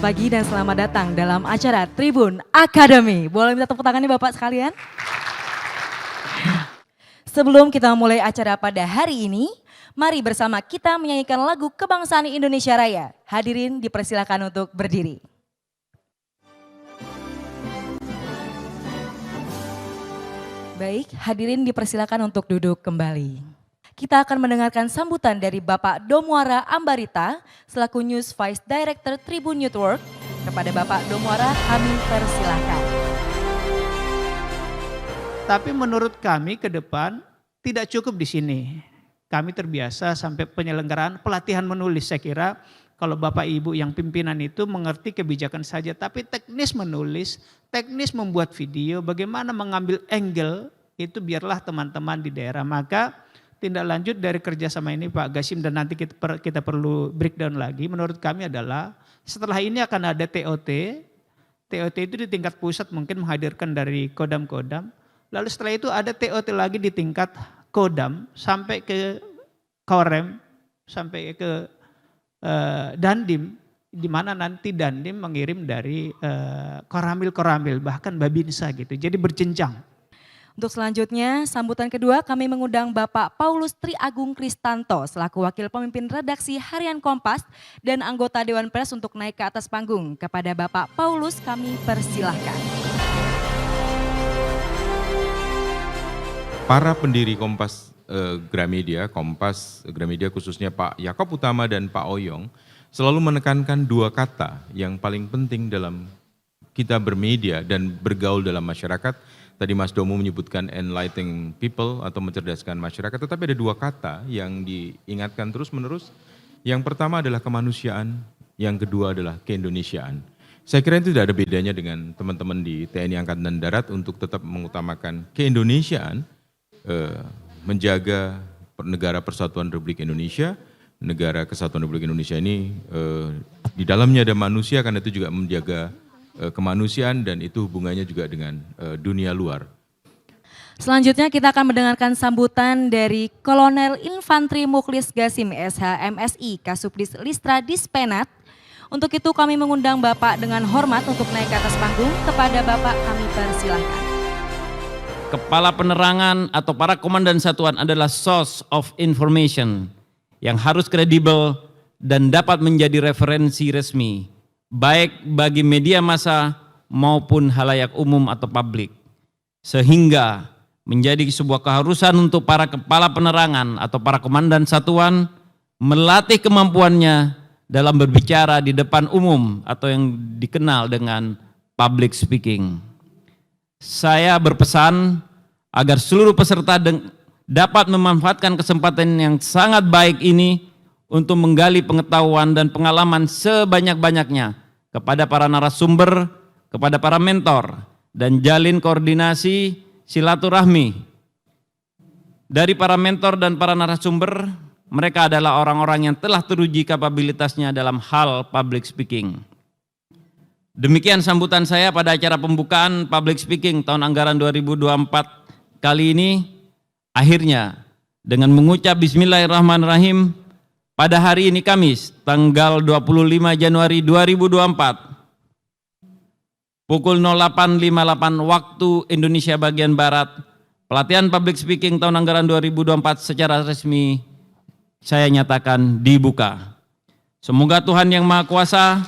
pagi dan selamat datang dalam acara Tribun Academy. Boleh minta tepuk tangan nih Bapak sekalian? Sebelum kita mulai acara pada hari ini, mari bersama kita menyanyikan lagu Kebangsaan Indonesia Raya. Hadirin dipersilakan untuk berdiri. Baik, hadirin dipersilakan untuk duduk kembali. Kita akan mendengarkan sambutan dari Bapak Domuara Ambarita selaku News Vice Director Tribun Network. Kepada Bapak Domuara kami persilahkan. Tapi menurut kami ke depan tidak cukup di sini. Kami terbiasa sampai penyelenggaraan pelatihan menulis. Saya kira kalau Bapak Ibu yang pimpinan itu mengerti kebijakan saja. Tapi teknis menulis, teknis membuat video, bagaimana mengambil angle itu biarlah teman-teman di daerah. Maka tindak lanjut dari kerjasama ini Pak Gasim dan nanti kita perlu breakdown lagi. Menurut kami adalah setelah ini akan ada TOT. TOT itu di tingkat pusat mungkin menghadirkan dari kodam-kodam. Lalu setelah itu ada TOT lagi di tingkat kodam sampai ke Korem, sampai ke Dandim. Di mana nanti Dandim mengirim dari Koramil bahkan Babinsa gitu. Jadi berjenjang. Untuk selanjutnya, sambutan kedua kami mengundang Bapak Paulus Tri Agung Kristanto selaku Wakil Pemimpin Redaksi Harian Kompas dan anggota Dewan Pers untuk naik ke atas panggung. Kepada Bapak Paulus kami persilahkan. Para pendiri Kompas Gramedia khususnya Pak Yakob Utama dan Pak Oyong selalu menekankan dua kata yang paling penting dalam kita bermedia dan bergaul dalam masyarakat. Tadi Mas Domo menyebutkan enlightening people atau mencerdaskan masyarakat, tetapi ada dua kata yang diingatkan terus-menerus. Yang pertama adalah kemanusiaan, yang kedua adalah keindonesiaan. Saya kira itu tidak ada bedanya dengan teman-teman di TNI Angkatan Darat untuk tetap mengutamakan keindonesiaan, menjaga negara persatuan Republik Indonesia. Negara kesatuan Republik Indonesia ini di dalamnya ada manusia, karena itu juga menjaga kemanusiaan dan itu hubungannya juga dengan dunia luar. Selanjutnya kita akan mendengarkan sambutan dari Kolonel Infantri Mukhlis Gasim SH MSI Kasubdis Listra Dispenat. Untuk itu kami mengundang Bapak dengan hormat untuk naik ke atas panggung. Kepada Bapak kami persilahkan. Kepala penerangan atau para komandan satuan adalah source of information yang harus kredibel dan dapat menjadi referensi resmi baik bagi media massa maupun halayak umum atau publik, sehingga menjadi sebuah keharusan untuk para kepala penerangan atau para komandan satuan melatih kemampuannya dalam berbicara di depan umum atau yang dikenal dengan public speaking. Saya berpesan agar seluruh peserta dapat memanfaatkan kesempatan yang sangat baik ini untuk menggali pengetahuan dan pengalaman sebanyak-banyaknya kepada para narasumber, kepada para mentor, dan jalin koordinasi silaturahmi. Dari para mentor dan para narasumber, mereka adalah orang-orang yang telah teruji kapabilitasnya dalam hal public speaking. Demikian sambutan saya pada acara pembukaan public speaking tahun anggaran 2024 kali ini. Akhirnya dengan mengucap Bismillahirrahmanirrahim, pada hari ini Kamis, tanggal 25 Januari 2024, pukul 08.58 waktu Indonesia bagian Barat, pelatihan public speaking tahun anggaran 2024 secara resmi saya nyatakan dibuka. Semoga Tuhan Yang Maha Kuasa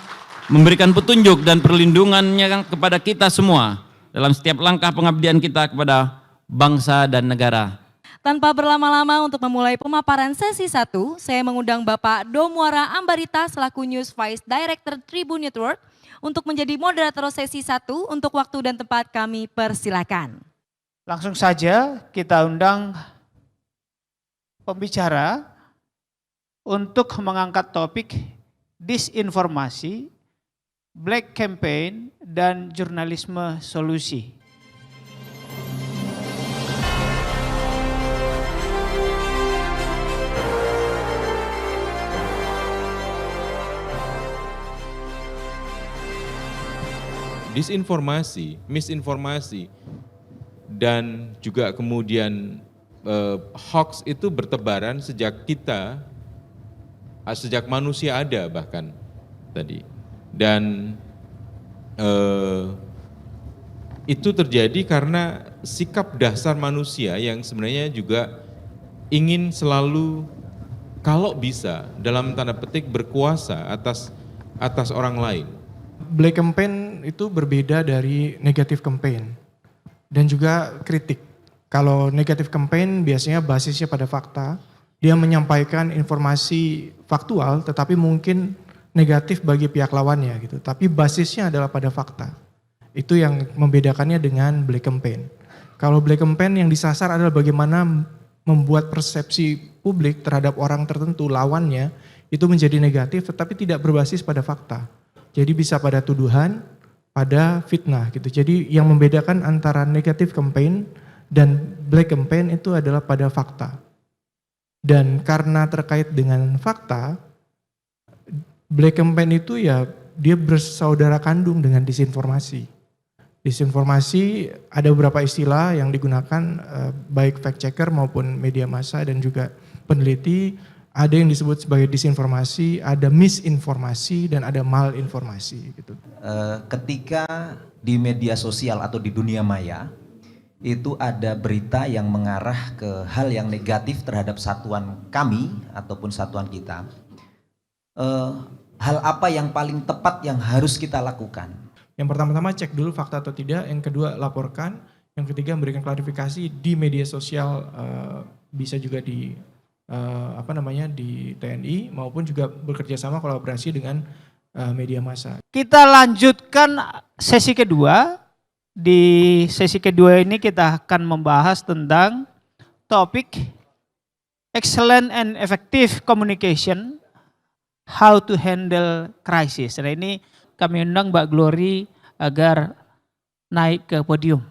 memberikan petunjuk dan perlindungannya kepada kita semua dalam setiap langkah pengabdian kita kepada bangsa dan negara. Tanpa berlama-lama untuk memulai pemaparan sesi 1, saya mengundang Bapak Domuara Ambarita selaku News Vice Director Tribun Network untuk menjadi moderator sesi 1 untuk waktu dan tempat kami persilakan. Langsung saja kita undang pembicara untuk mengangkat topik disinformasi, black campaign, dan jurnalisme solusi. Disinformasi, misinformasi, dan juga kemudian hoax itu bertebaran sejak manusia ada bahkan tadi. Dan itu terjadi karena sikap dasar manusia yang sebenarnya juga ingin selalu kalau bisa dalam tanda petik berkuasa atas orang lain. Black campaign itu berbeda dari negative campaign dan juga kritik. Kalau negative campaign biasanya basisnya pada fakta, dia menyampaikan informasi faktual tetapi mungkin negatif bagi pihak lawannya gitu. Tapi basisnya adalah pada fakta. Itu yang membedakannya dengan black campaign. Kalau black campaign yang disasar adalah bagaimana membuat persepsi publik terhadap orang tertentu lawannya itu menjadi negatif tetapi tidak berbasis pada fakta. Jadi bisa pada tuduhan, pada fitnah gitu. Jadi yang membedakan antara negative campaign dan black campaign itu adalah pada fakta. Dan karena terkait dengan fakta, black campaign itu ya dia bersaudara kandung dengan disinformasi. Disinformasi ada beberapa istilah yang digunakan baik fact checker maupun media massa dan juga peneliti. Ada yang disebut sebagai disinformasi, ada misinformasi dan ada malinformasi gitu. Ketika di media sosial atau di dunia maya itu ada berita yang mengarah ke hal yang negatif terhadap satuan kami ataupun satuan kita, hal apa yang paling tepat yang harus kita lakukan? Yang pertama-tama cek dulu fakta atau tidak, yang kedua laporkan, yang ketiga memberikan klarifikasi di media sosial, bisa juga di di TNI maupun juga bekerja sama kolaborasi dengan media massa. Kita lanjutkan sesi kedua. Di sesi kedua ini kita akan membahas tentang topik excellent and effective communication, how to handle crisis. Nah ini kami undang Mbak Glory agar naik ke podium.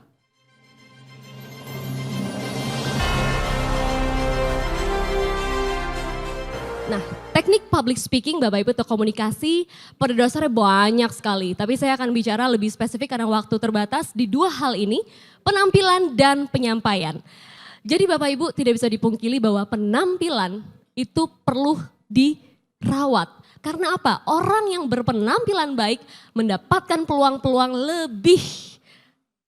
Nah, teknik public speaking Bapak Ibu atau komunikasi pada dasarnya banyak sekali. Tapi saya akan bicara lebih spesifik karena waktu terbatas di dua hal ini, penampilan dan penyampaian. Jadi Bapak Ibu tidak bisa dipungkiri bahwa penampilan itu perlu dirawat. Karena apa? Orang yang berpenampilan baik mendapatkan peluang-peluang lebih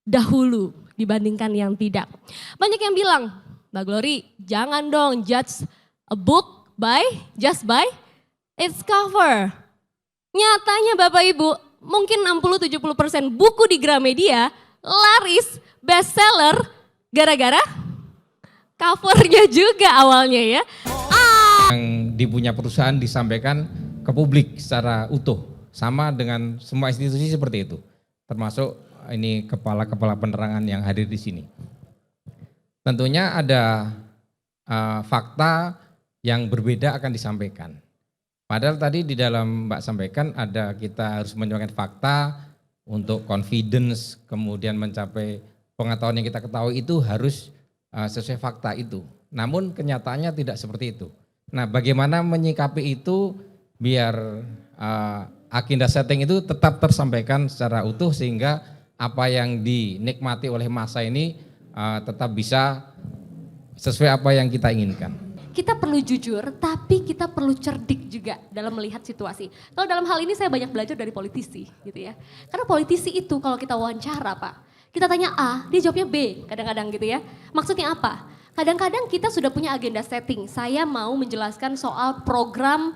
dahulu dibandingkan yang tidak. Banyak yang bilang, Mbak Glory jangan dong judge a book just by its cover. Nyatanya Bapak Ibu, mungkin 60-70% buku di Gramedia laris, bestseller, gara-gara covernya juga awalnya ya. Yang di punya perusahaan disampaikan ke publik secara utuh. Sama dengan semua institusi seperti itu. Termasuk ini kepala-kepala penerangan yang hadir di sini. Tentunya ada fakta yang berbeda akan disampaikan. Padahal tadi di dalam Mbak sampaikan ada kita harus menyampaikan fakta untuk confidence, kemudian mencapai pengetahuan yang kita ketahui itu harus sesuai fakta itu. Namun kenyataannya tidak seperti itu. Nah bagaimana menyikapi itu biar agenda setting itu tetap tersampaikan secara utuh sehingga apa yang dinikmati oleh massa ini tetap bisa sesuai apa yang kita inginkan. Kita perlu jujur, tapi kita perlu cerdik juga dalam melihat situasi. Kalau dalam hal ini saya banyak belajar dari politisi gitu ya. Karena politisi itu kalau kita wawancara Pak, kita tanya A, dia jawabnya B kadang-kadang gitu ya. Maksudnya apa? Kadang-kadang kita sudah punya agenda setting. Saya mau menjelaskan soal program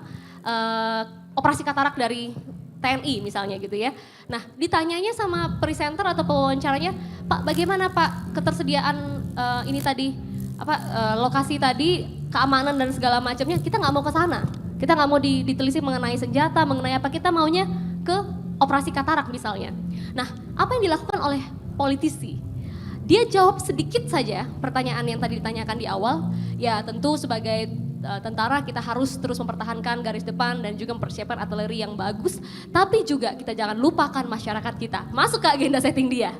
operasi katarak dari TNI misalnya gitu ya. Nah ditanyanya sama presenter atau pewawancaranya, Pak bagaimana Pak ketersediaan ini tadi, lokasi tadi, keamanan dan segala macamnya, kita nggak mau ke sana. Kita nggak mau ditelisik mengenai senjata, mengenai apa, kita maunya ke operasi katarak misalnya. Nah, apa yang dilakukan oleh politisi? Dia jawab sedikit saja pertanyaan yang tadi ditanyakan di awal. Ya tentu sebagai tentara kita harus terus mempertahankan garis depan dan juga mempersiapkan artileri yang bagus. Tapi juga kita jangan lupakan masyarakat kita. Masuk ke agenda setting dia.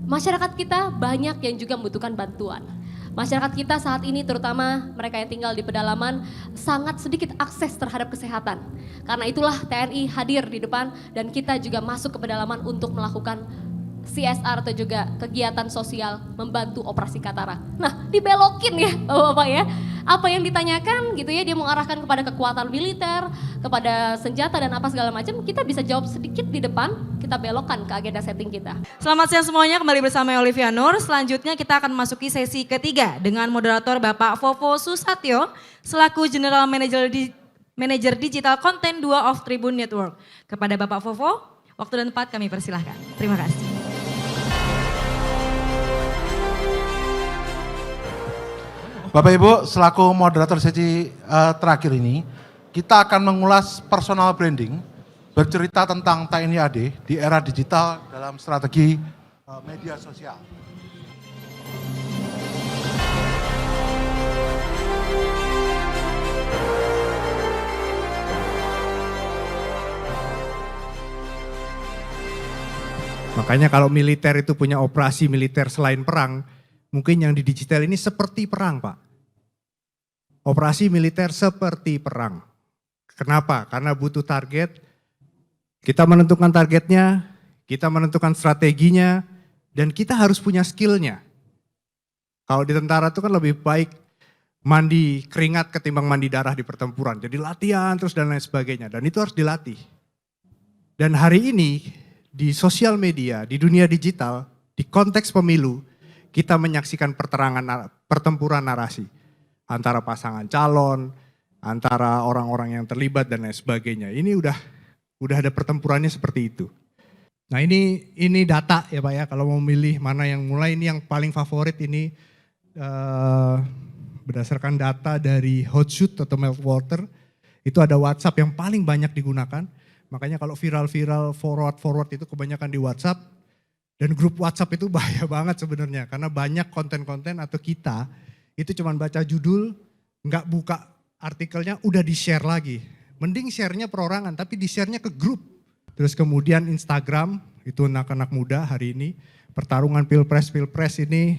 Masyarakat kita banyak yang juga membutuhkan bantuan. Masyarakat kita saat ini terutama mereka yang tinggal di pedalaman sangat sedikit akses terhadap kesehatan. Karena itulah TNI hadir di depan dan kita juga masuk ke pedalaman untuk melakukan CSR atau juga kegiatan sosial membantu operasi Katara. Nah, dibelokin ya Bapak-bapak ya. Apa yang ditanyakan gitu ya, dia mengarahkan kepada kekuatan militer, kepada senjata dan apa segala macam, kita bisa jawab sedikit di depan, kita belokkan ke agenda setting kita. Selamat siang semuanya, kembali bersama Olivia Nur. Selanjutnya kita akan memasuki sesi ketiga dengan moderator Bapak Vovo Susatyo selaku General Manager Digital Content 2 of Tribun Network. Kepada Bapak Vovo, waktu dan tempat kami persilahkan. Terima kasih. Bapak Ibu, selaku moderator sesi terakhir ini, kita akan mengulas personal branding, bercerita tentang TNI AD di era digital dalam strategi media sosial. Makanya kalau militer itu punya operasi militer selain perang, mungkin yang di digital ini seperti perang, Pak. Operasi militer seperti perang. Kenapa? Karena butuh target, kita menentukan targetnya, kita menentukan strateginya, dan kita harus punya skillnya. Kalau di tentara itu kan lebih baik mandi keringat ketimbang mandi darah di pertempuran. Jadi latihan terus dan lain sebagainya, dan itu harus dilatih. Dan hari ini di sosial media, di dunia digital, di konteks pemilu, kita menyaksikan pertempuran narasi antara pasangan calon, antara orang-orang yang terlibat dan lain sebagainya. Ini udah ada pertempurannya seperti itu. Nah ini data ya Pak ya, kalau mau milih mana yang mulai, ini yang paling favorit ini berdasarkan data dari Hootsuite atau Meltwater, itu ada WhatsApp yang paling banyak digunakan. Makanya kalau viral-viral forward itu kebanyakan di WhatsApp. Dan grup WhatsApp itu bahaya banget sebenarnya, karena banyak konten-konten atau kita itu cuma baca judul, nggak buka artikelnya, udah di-share lagi. Mending share-nya perorangan, tapi di-share-nya ke grup. Terus kemudian Instagram, itu anak-anak muda hari ini, pertarungan pilpres ini,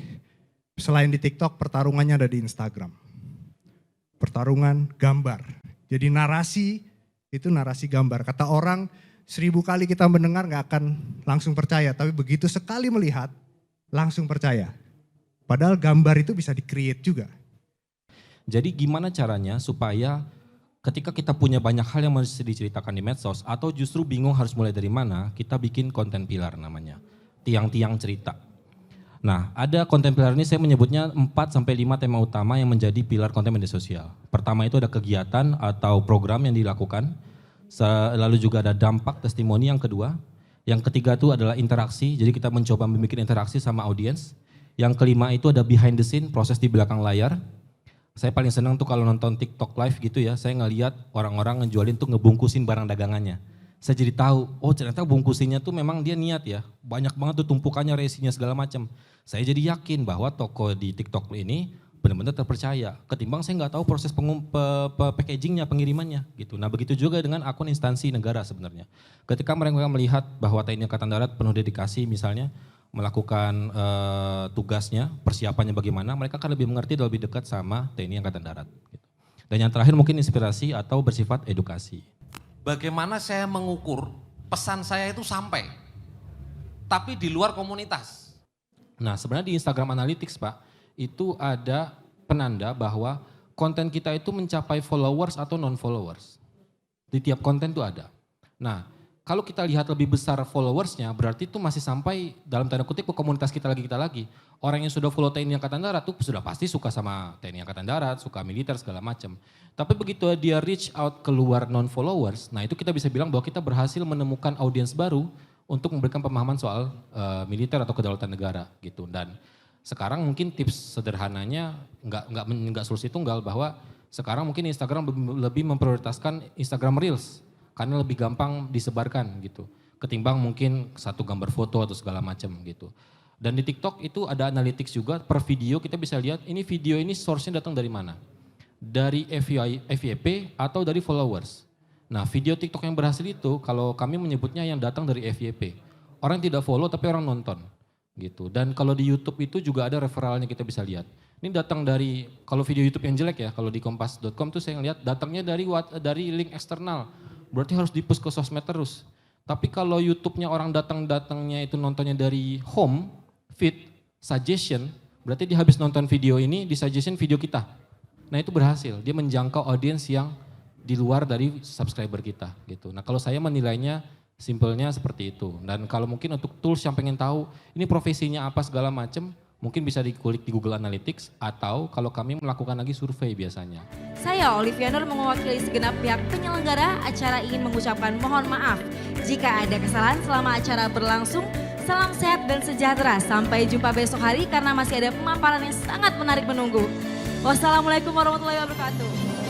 selain di TikTok, pertarungannya ada di Instagram. Pertarungan gambar. Jadi narasi, itu narasi gambar. Kata orang, 1000 kali kita mendengar nggak akan langsung percaya, tapi begitu sekali melihat langsung percaya. Padahal gambar itu bisa di-create juga. Jadi gimana caranya supaya ketika kita punya banyak hal yang mesti diceritakan di medsos atau justru bingung harus mulai dari mana, kita bikin konten pilar namanya, tiang-tiang cerita. Nah, ada konten pilar ini saya menyebutnya 4-5 tema utama yang menjadi pilar konten media sosial. Pertama itu ada kegiatan atau program yang dilakukan. Lalu juga ada dampak testimoni yang kedua. Yang ketiga itu adalah interaksi, jadi kita mencoba membuat interaksi sama audiens. Yang kelima itu ada behind the scene, proses di belakang layar. Saya paling senang tuh kalau nonton TikTok live gitu ya, saya ngeliat orang-orang ngejualin tuh ngebungkusin barang dagangannya. Saya jadi tahu, oh ternyata bungkusinnya tuh memang dia niat ya, banyak banget tuh tumpukannya, resinya segala macam. Saya jadi yakin bahwa toko di TikTok ini benar-benar terpercaya. Ketimbang saya nggak tahu proses packagingnya, pengirimannya gitu. Nah begitu juga dengan akun instansi negara sebenarnya. Ketika mereka melihat bahwa TNI Angkatan Darat penuh dedikasi misalnya melakukan tugasnya, persiapannya bagaimana, mereka akan lebih mengerti dan lebih dekat sama TNI Angkatan Darat. Gitu. Dan yang terakhir mungkin inspirasi atau bersifat edukasi. Bagaimana saya mengukur pesan saya itu sampai, tapi di luar komunitas. Nah sebenarnya di Instagram Analytics Pak, itu ada penanda bahwa konten kita itu mencapai followers atau non-followers. Di tiap konten itu ada. Nah kalau kita lihat lebih besar followersnya berarti itu masih sampai dalam tanda kutip ke komunitas kita lagi. Orang yang sudah follow TNI Angkatan Darat itu sudah pasti suka sama TNI Angkatan Darat, suka militer segala macam. Tapi begitu dia reach out keluar non-followers, nah itu kita bisa bilang bahwa kita berhasil menemukan audiens baru untuk memberikan pemahaman soal militer atau kedaulatan negara gitu. Dan sekarang mungkin tips sederhananya nggak solusi tunggal bahwa sekarang mungkin Instagram lebih memprioritaskan Instagram Reels. Karena lebih gampang disebarkan gitu. Ketimbang mungkin satu gambar foto atau segala macam gitu. Dan di TikTok itu ada analytics juga, per video kita bisa lihat ini video ini source-nya datang dari mana. Dari FYP atau dari followers. Nah video TikTok yang berhasil itu kalau kami menyebutnya yang datang dari FYP. Orang tidak follow tapi orang nonton gitu. Dan kalau di YouTube itu juga ada referralnya kita bisa lihat. Ini datang dari, kalau video YouTube yang jelek ya, kalau di kompas.com tuh saya lihat datangnya dari link eksternal. Berarti harus di-push ke sosmed terus. Tapi kalau YouTube-nya orang datangnya itu nontonnya dari home, feed, suggestion, berarti dia habis nonton video ini, di suggestion video kita. Nah itu berhasil, dia menjangkau audiens yang di luar dari subscriber kita gitu. Nah kalau saya menilainya simpelnya seperti itu. Dan kalau mungkin untuk tools yang pengen tahu ini profesinya apa segala macam, mungkin bisa dikulik di Google Analytics atau kalau kami melakukan lagi survei biasanya. Saya Olivia Nur mewakili segenap pihak penyelenggara acara ingin mengucapkan mohon maaf jika ada kesalahan selama acara berlangsung. Salam sehat dan sejahtera. Sampai jumpa besok hari karena masih ada pemaparan yang sangat menarik menunggu. Wassalamualaikum warahmatullahi wabarakatuh.